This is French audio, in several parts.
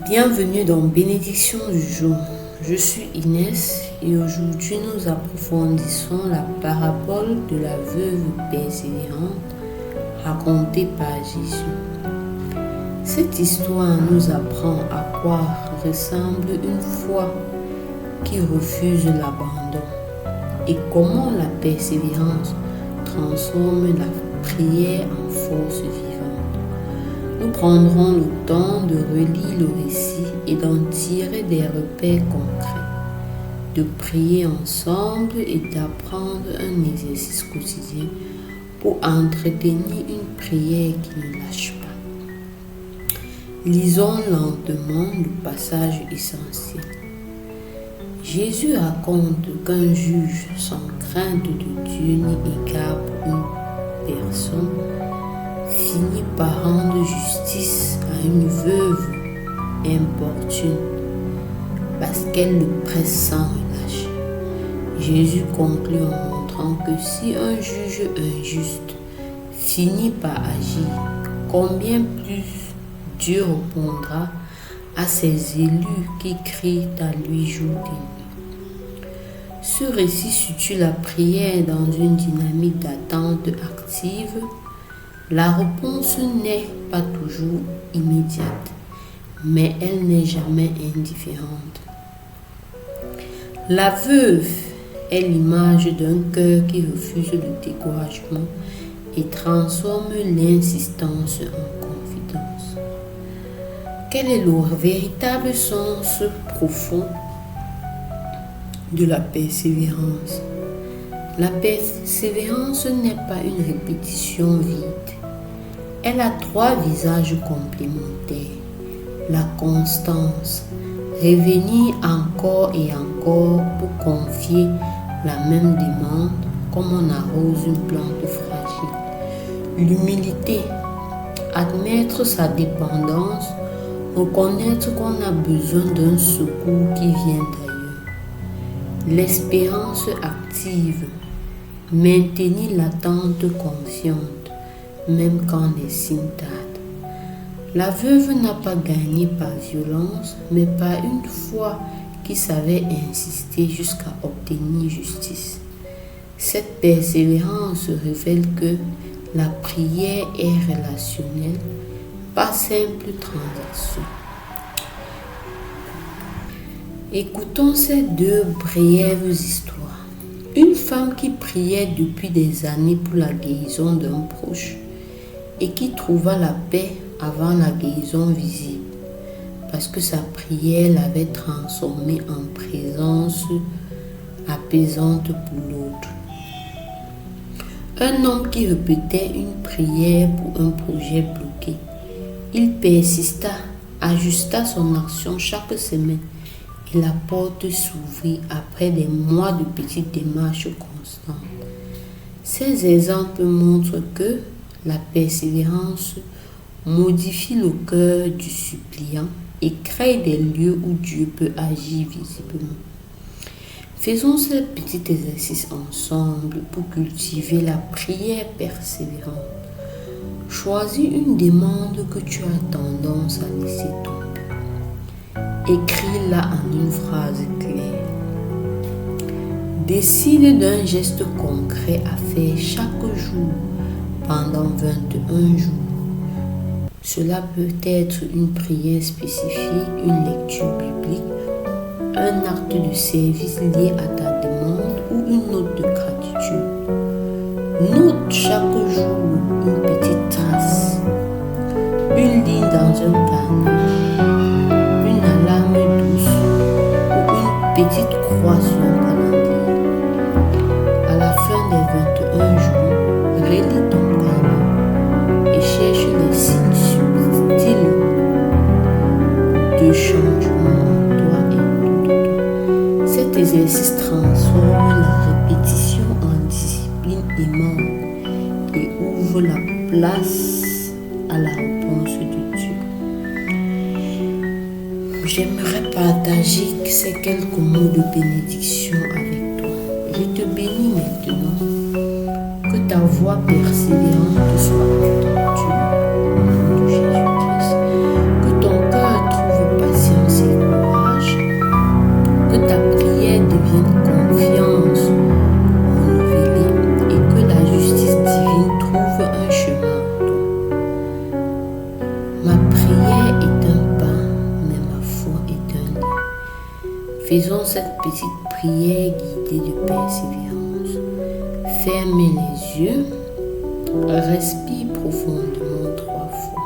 Bienvenue dans Bénédiction du jour. Je suis Inès et aujourd'hui nous approfondissons la parabole de la veuve persévérante racontée par Jésus. Cette histoire nous apprend à quoi ressemble une foi qui refuse l'abandon et comment la persévérance transforme la prière en force vivante. Nous prendrons le temps de relire le récit et d'en tirer des repères concrets, de prier ensemble et d'apprendre un exercice quotidien pour entretenir une prière qui ne lâche pas. Lisons lentement le passage essentiel. Jésus raconte qu'un juge sans crainte de Dieu ni égard pour une personne finit par rendre justice à une veuve importune parce qu'elle le presse sans relâche. Jésus conclut en montrant que si un juge injuste finit par agir, combien plus Dieu répondra à ses élus qui crient à lui jour et nuit. Ce récit situe la prière dans une dynamique d'attente active. La réponse n'est pas toujours immédiate, mais elle n'est jamais indifférente. La veuve est l'image d'un cœur qui refuse le découragement et transforme l'insistance en confidence. Quel est le véritable sens profond de la persévérance? La persévérance n'est pas une répétition vide. Elle a trois visages complémentaires. La constance, revenir encore et encore pour confier la même demande comme on arrose une plante fragile. L'humilité, admettre sa dépendance, reconnaître qu'on a besoin d'un secours qui vient d'ailleurs. L'espérance active, maintenir l'attente confiante, même quand les signes tardent. La veuve n'a pas gagné par violence, mais par une foi qui savait insister jusqu'à obtenir justice. Cette persévérance révèle que la prière est relationnelle, pas simple transaction. Écoutons ces deux brèves histoires. Une femme qui priait depuis des années pour la guérison d'un proche et qui trouva la paix avant la guérison visible parce que sa prière l'avait transformée en présence apaisante pour l'autre. Un homme qui répétait une prière pour un projet bloqué. Il persista, ajusta son action chaque semaine et la porte s'ouvrit après des mois de petites démarches constantes. Ces exemples montrent que la persévérance modifie le cœur du suppliant et crée des lieux où Dieu peut agir visiblement. Faisons ce petit exercice ensemble pour cultiver la prière persévérante. Choisis une demande que tu as tendance à laisser tomber. Écris-la en une phrase claire. Décide d'un geste concret à faire chaque jour pendant 21 jours. Cela peut être une prière spécifique, une lecture biblique, un acte de service lié à ta demande ou une note de gratitude. Note chaque jour une petite trace, une ligne dans un carnet, une alarme douce ou une petite croix sur un calendrier. À la fin des 21 jours, relis ton carnet et cherche les signes subtils de changement en toi et autour de toi. Cet exercice transforme la répétition en discipline aimante et ouvre la place à la réponse de Dieu. J'aimerais partager ces quelques mots de bénédiction avec toi. Je te bénis maintenant. Que ta voix persévérante soit entendue au nom de Jésus. Faisons cette petite prière guidée de persévérance. Fermez les yeux, respire profondément 3 fois.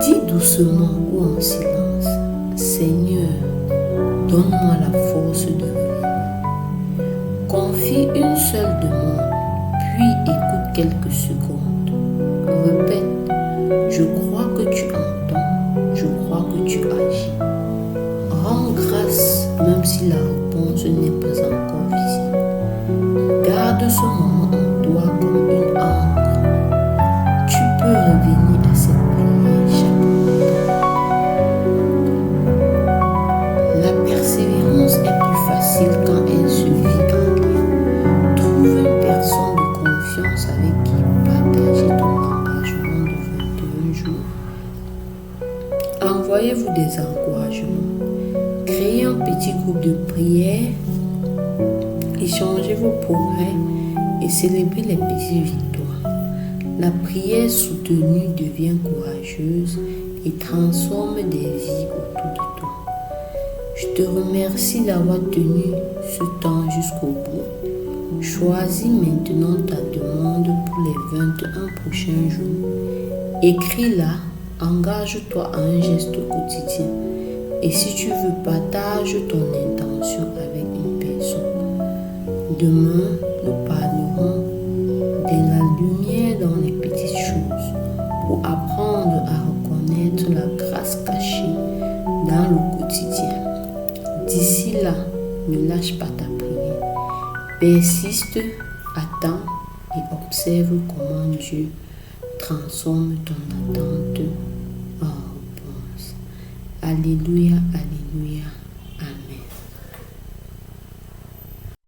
Dis doucement ou en silence, Seigneur, donne-moi la force de revenir. Confie une seule demande, puis écoute quelques secondes. Répète, je crois que tu entends, je crois que tu agis. Rends grâce même si la réponse n'est pas encore visible. Garde ce moment en toi comme une encre. Tu peux revenir à cette prière chaque matin. La persévérance est plus facile quand elle se vit en lien. Trouve une personne de confiance avec qui partager ton engagement de 21 jours. Envoyez-vous des encouragements. Créez un petit groupe de prière. Échangez vos progrès et célébrez les petites victoires. La prière soutenue devient courageuse et transforme des vies autour de toi. Je te remercie d'avoir tenu ce temps jusqu'au bout. Choisis maintenant ta demande pour les 21 prochains jours. Écris-la, engage-toi à un geste quotidien. Et si tu veux, partage ton intention avec une personne. Demain, nous parlerons de la lumière dans les petites choses pour apprendre à reconnaître la grâce cachée dans le quotidien. D'ici là, ne lâche pas ta prière. Persiste, attends et observe comment Dieu transforme ton attente en réponse. Alléluia, alléluia.